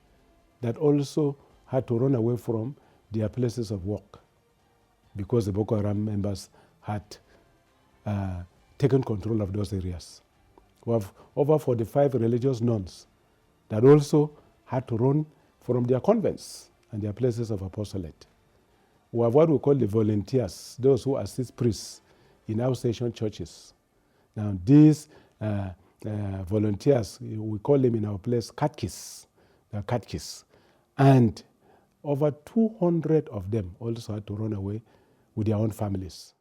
that also had to run away from their places of work because the Boko Haram members had taken control of those areas. We have over 45 religious nuns that also had to run from their convents and their places of apostolate. We have what we call the volunteers, those who assist priests in outstation churches. Now these volunteers, we call them in our place catechists. They're catechists. And over 200 of them also had to run away with their own families.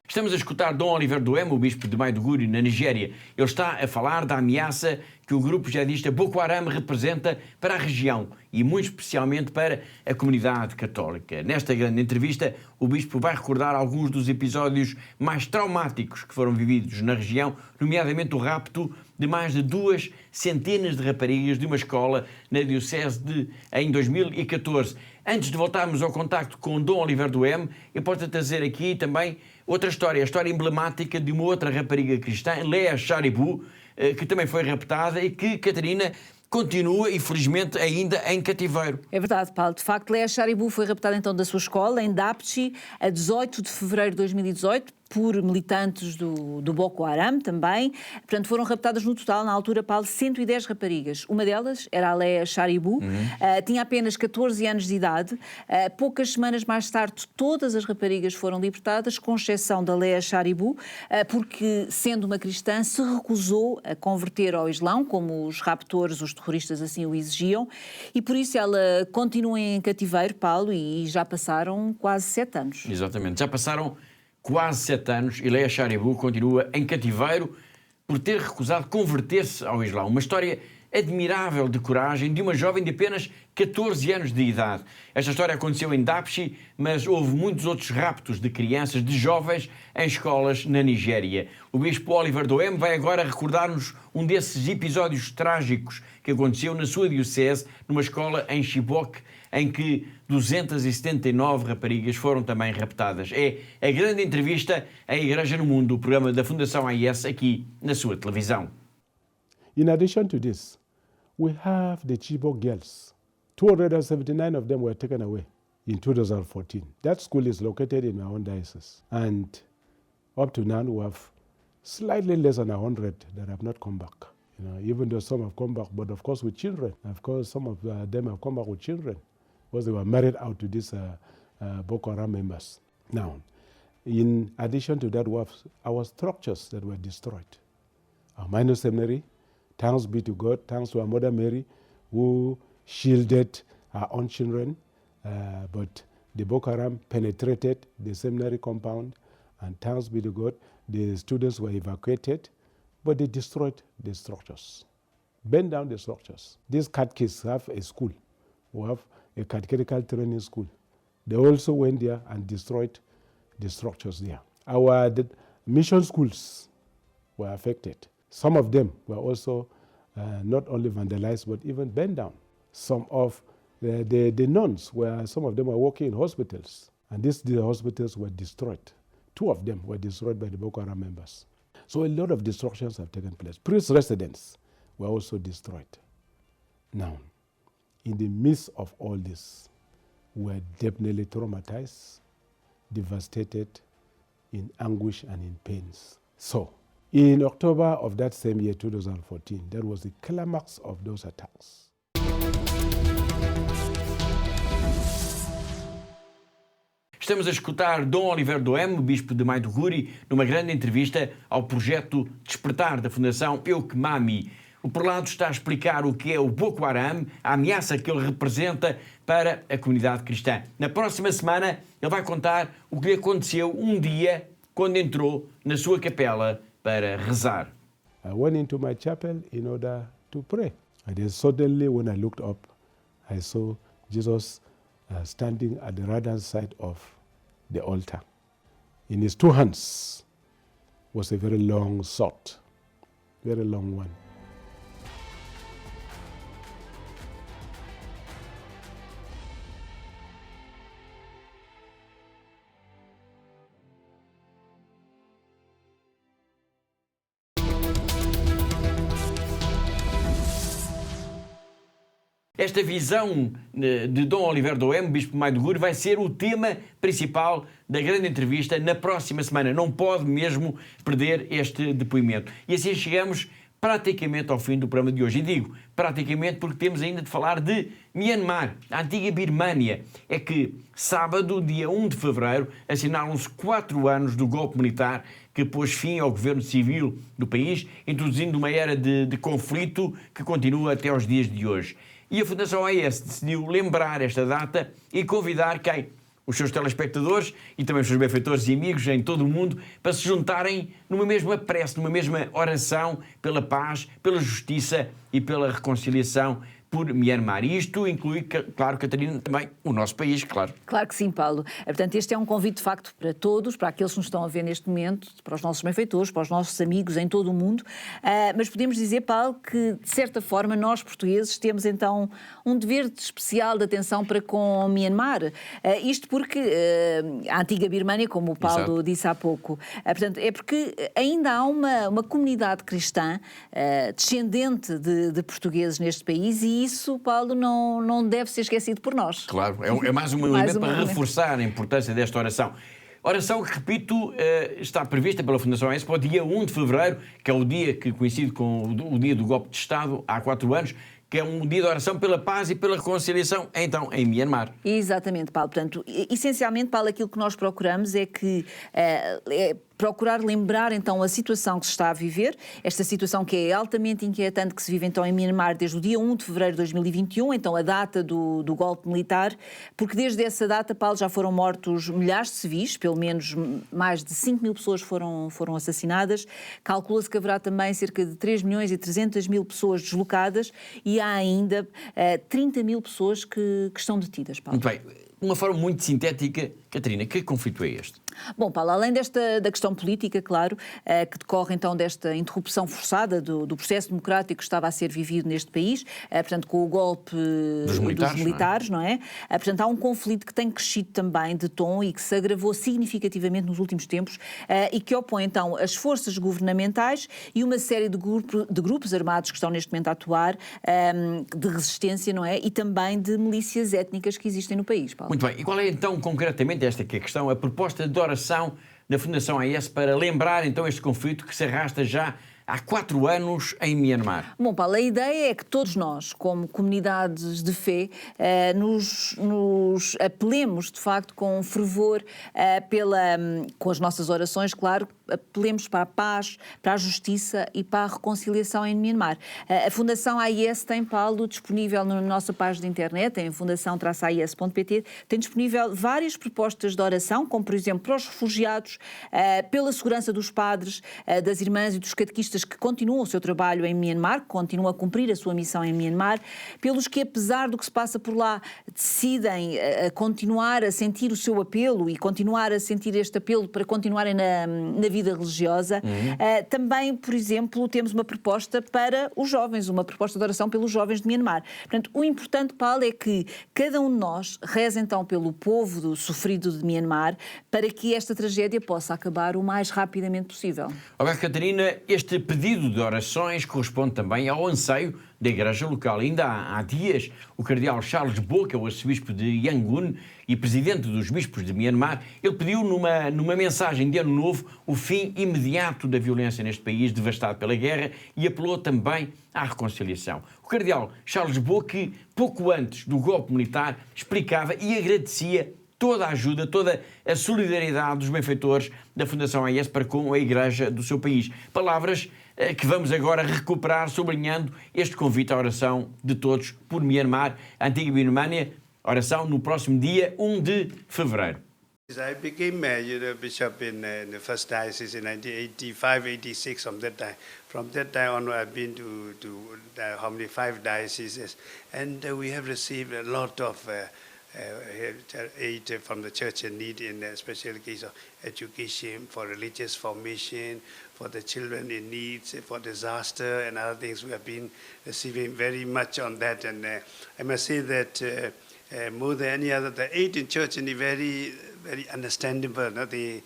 Estamos a escutar Dom Oliver Duhem, o bispo de Maiduguri, na Nigéria. Ele está a falar da ameaça que o grupo jihadista Boko Haram representa para a região e muito especialmente para a comunidade católica. Nesta grande entrevista, o bispo vai recordar alguns dos episódios mais traumáticos que foram vividos na região, nomeadamente o rapto de mais de 200 de raparigas de uma escola na diocese em 2014. Antes de voltarmos ao contacto com Dom Oliver Duhem, eu posso trazer aqui também outra história, a história emblemática de uma outra rapariga cristã, Leah Sharibu, que também foi raptada e que, Catarina, continua, infelizmente, ainda em cativeiro. É verdade, Paulo. De facto, Leah Sharibu foi raptada então da sua escola, em Dapchi, a 18 de fevereiro de 2018, por militantes do Boko Haram também. Portanto, foram raptadas no total, na altura, Paulo, 110 raparigas. Uma delas era a Leah Sharibu, tinha apenas 14 anos de idade. Poucas semanas mais tarde, todas as raparigas foram libertadas, com exceção da Leah Sharibu, porque, sendo uma cristã, se recusou a converter ao Islão, como os raptores, os terroristas assim o exigiam, e por isso ela continua em cativeiro, Paulo, e já passaram quase 7 anos. Exatamente, já passaram quase 7 anos e Leah Sharibu continua em cativeiro por ter recusado converter-se ao Islão. Uma história admirável de coragem de uma jovem de apenas 14 anos de idade. Esta história aconteceu em Dapchi, mas houve muitos outros raptos de crianças, de jovens, em escolas na Nigéria. O bispo Oliver Doem vai agora recordar-nos um desses episódios trágicos que aconteceu na sua diocese, numa escola em Chibok, em que 279 raparigas foram também raptadas. É a grande entrevista à Igreja no Mundo, o programa da Fundação AIS, aqui na sua televisão. In addition to this, we have the Chibok girls. 279 of them were taken away in 2014. That school is located in my own diocese. And up to now, we have slightly less than 100 that have not come back. Even though some have come back, but of course with children. Of course, some of them have come back with children because they were married out to these Boko Haram members. Now, in addition to that, we have our structures that were destroyed. Our minor seminary, thanks be to God, thanks to our Mother Mary, who shielded our own children, but the Boko Haram penetrated the seminary compound, and thanks be to God, the students were evacuated, but they destroyed the structures, burned down the structures. These catechists have a school, we have a catechetical training school. They also went there and destroyed the structures there. Our mission schools were affected. Some of them were also not only vandalized, but even burned down. Some of the nuns, some of them were working in hospitals, and the hospitals were destroyed. 2 of them were destroyed by the Boko Haram members. So a lot of destructions have taken place. Priest residents were also destroyed. Now, in the midst of all this, we are definitely traumatized, devastated, in anguish and in pains. So, in October of that same year, 2014, that was the climax of those attacks. Estamos a escutar Dom Oliver Doem, o bispo de Maiduguri, numa grande entrevista ao projeto Despertar da Fundação Eukmami. O prelado está a explicar o que é o Boko Haram, a ameaça que ele representa para a comunidade cristã. Na próxima semana, ele vai contar o que lhe aconteceu um dia quando entrou na sua capela para rezar. I went into my chapel in order to pray. And then suddenly when I looked up, I saw Jesus standing at the right-hand side of the altar. In his 2 hands was a very long sword, very long one. Esta visão de Dom Oliver Doem, bispo de Maiduguri, vai ser o tema principal da grande entrevista na próxima semana. Não pode mesmo perder este depoimento. E assim chegamos praticamente ao fim do programa de hoje. E digo praticamente porque temos ainda de falar de Myanmar, a antiga Birmânia. É que sábado, dia 1 de fevereiro, assinalam-se 4 anos do golpe militar que pôs fim ao governo civil do país, introduzindo uma era de conflito que continua até aos dias de hoje. E a Fundação AIS decidiu lembrar esta data e convidar quem? Os seus telespectadores e também os seus benfeitores e amigos em todo o mundo para se juntarem numa mesma prece, numa mesma oração pela paz, pela justiça e pela reconciliação por Myanmar. E isto inclui, claro, Catarina, também o nosso país, claro. Claro que sim, Paulo. Portanto, este é um convite, de facto, para todos, para aqueles que nos estão a ver neste momento, para os nossos benfeitores, para os nossos amigos em todo o mundo. Mas podemos dizer, Paulo, que, de certa forma, nós, portugueses, temos, então, um dever especial de atenção para com Myanmar. Isto porque a antiga Birmânia, como o Paulo Exato. Disse há pouco, portanto, é porque ainda há uma comunidade cristã descendente de portugueses neste país e isso, Paulo, não deve ser esquecido por nós. Claro, é mais um elemento para reforçar a importância desta oração. Oração que, repito, está prevista pela Fundação AIS para o dia 1 de fevereiro, que é o dia que coincide com o dia do golpe de Estado, há 4 anos, que é um dia de oração pela paz e pela reconciliação, então, em Myanmar. Exatamente, Paulo. Portanto, essencialmente, Paulo, aquilo que nós procuramos é que procurar lembrar então a situação que se está a viver, esta situação que é altamente inquietante que se vive então em Myanmar desde o dia 1 de fevereiro de 2021, então a data do golpe militar, porque desde essa data, Paulo, já foram mortos milhares de civis, pelo menos mais de 5 mil pessoas foram assassinadas, calcula-se que haverá também cerca de 3 milhões e 300 mil pessoas deslocadas e há ainda 30 mil pessoas que estão detidas, Paulo. Muito bem. Uma forma muito sintética, Catarina, que conflito é este? Bom, Paulo, além da questão política, claro, que decorre então desta interrupção forçada do processo democrático que estava a ser vivido neste país, portanto, com o golpe dos militares, não é? Portanto, há um conflito que tem crescido também de tom e que se agravou significativamente nos últimos tempos e que opõe então as forças governamentais e uma série de grupos armados que estão neste momento a atuar, de resistência, não é? E também de milícias étnicas que existem no país, Paulo. Muito bem. E qual é então concretamente esta que é a questão, a proposta de oração da Fundação AES para lembrar então este conflito que se arrasta já há 4 anos em Myanmar? Bom, Paulo, a ideia é que todos nós, como comunidades de fé, nos apelemos, de facto, com fervor, com as nossas orações, claro, apelemos para a paz, para a justiça e para a reconciliação em Myanmar. A Fundação AES tem, Paulo, disponível na nossa página de internet, em fundação-aes.pt, tem disponível várias propostas de oração, como, por exemplo, para os refugiados, pela segurança dos padres, das irmãs e dos catequistas que continuam o seu trabalho em Myanmar, que continuam a cumprir a sua missão em Myanmar, pelos que, apesar do que se passa por lá, decidem continuar a sentir o seu apelo e continuar a sentir este apelo para continuarem na vida religiosa. Também, por exemplo, temos uma proposta para os jovens, uma proposta de oração pelos jovens de Myanmar. Portanto, o importante, Paulo, é que cada um de nós reze então pelo povo sofrido de Myanmar para que esta tragédia possa acabar o mais rapidamente possível. Obrigado, Catarina. Este pedido de orações corresponde também ao anseio da Igreja local. Ainda há dias, o cardeal Charles Bo, que é o arcebispo de Yangon e presidente dos bispos de Myanmar, ele pediu numa mensagem de Ano Novo o fim imediato da violência neste país devastado pela guerra e apelou também à reconciliação. O cardeal Charles Bo, que pouco antes do golpe militar explicava e agradecia toda a ajuda, toda a solidariedade dos benfeitores da Fundação AES para com a Igreja do seu país. Palavras que vamos agora recuperar, sublinhando este convite à oração de todos por Myanmar, a antiga Birmânia, oração no próximo dia 1 de fevereiro. I became bishop in the first diocese in 1985-86. From that time on, I've been to how many 5 dioceses, and we have received a lot of aid from the church in need, in especially case of education, for religious formation, for the children in needs, for disaster and other things. We have been receiving very much on that, and I must say that more than any other, the aid in church is very, very understandable. No? They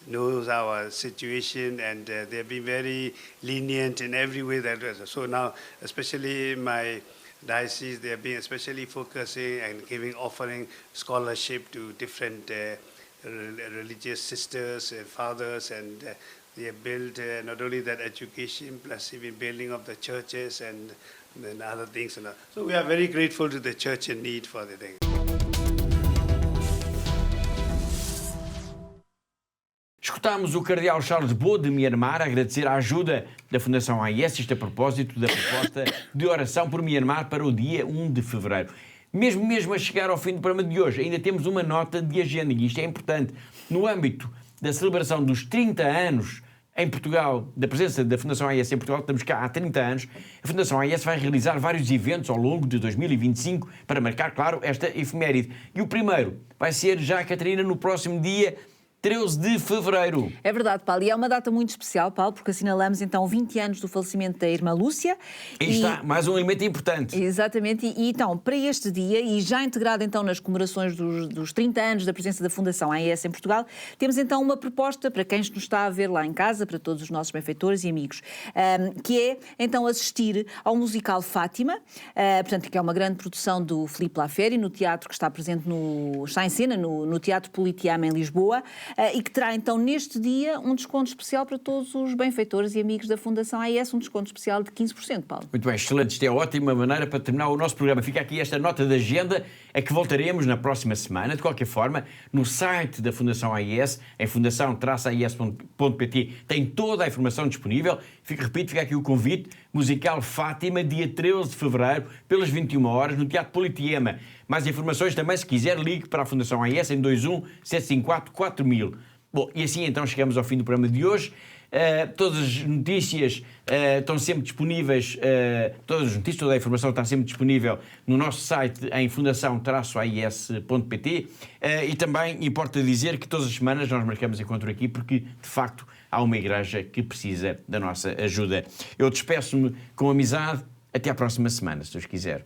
knows our situation, and they've been very lenient in every way. So now, especially my diocese, they have been especially focusing and giving offering scholarship to different religious sisters and fathers, and they have built not only that education, plus even building of the churches and other things. So we are very grateful to the church in need for the thing. Escutámos o cardeal Charles Bo de Myanmar agradecer a ajuda da Fundação AES, isto a propósito da proposta de oração por Myanmar para o dia 1 de fevereiro. Mesmo a chegar ao fim do programa de hoje, ainda temos uma nota de agenda, e isto é importante. No âmbito da celebração dos 30 anos em Portugal, da presença da Fundação AES em Portugal, estamos cá há 30 anos, a Fundação AES vai realizar vários eventos ao longo de 2025 para marcar, claro, esta efeméride. E o primeiro vai ser já, Catarina, no próximo dia 13 de fevereiro. É verdade, Paulo, e é uma data muito especial, Paulo, porque assinalamos então 20 anos do falecimento da irmã Lúcia. Aí está, mais um elemento importante. Exatamente, e então, para este dia, e já integrado então nas comemorações dos 30 anos da presença da Fundação AES em Portugal, temos então uma proposta para quem nos está a ver lá em casa, para todos os nossos benfeitores e amigos, que é então assistir ao musical Fátima, portanto, que é uma grande produção do Filipe Laferi, no teatro que está presente está em cena no Teatro Politeama em Lisboa. e que terá então neste dia um desconto especial para todos os benfeitores e amigos da Fundação AIS, um desconto especial de 15%, Paulo. Muito bem, excelente. Isto é ótima maneira para terminar o nosso programa. Fica aqui esta nota de agenda a que voltaremos na próxima semana. De qualquer forma, no site da Fundação AIS, em fundação-ais.pt, tem toda a informação disponível. Repito, fica aqui o convite. Musical Fátima, dia 13 de fevereiro, pelas 21 horas, no Teatro Politeama. Mais informações também, se quiser, ligue para a Fundação AIS em 21-754-4000. Bom, e assim então chegamos ao fim do programa de hoje. Todas as notícias estão sempre disponíveis, todas as notícias, toda a informação está sempre disponível no nosso site em fundação-ais.pt e também importa dizer que todas as semanas nós marcamos encontro aqui porque, de facto, há uma igreja que precisa da nossa ajuda. Eu despeço-me com amizade. Até à próxima semana, se Deus quiser.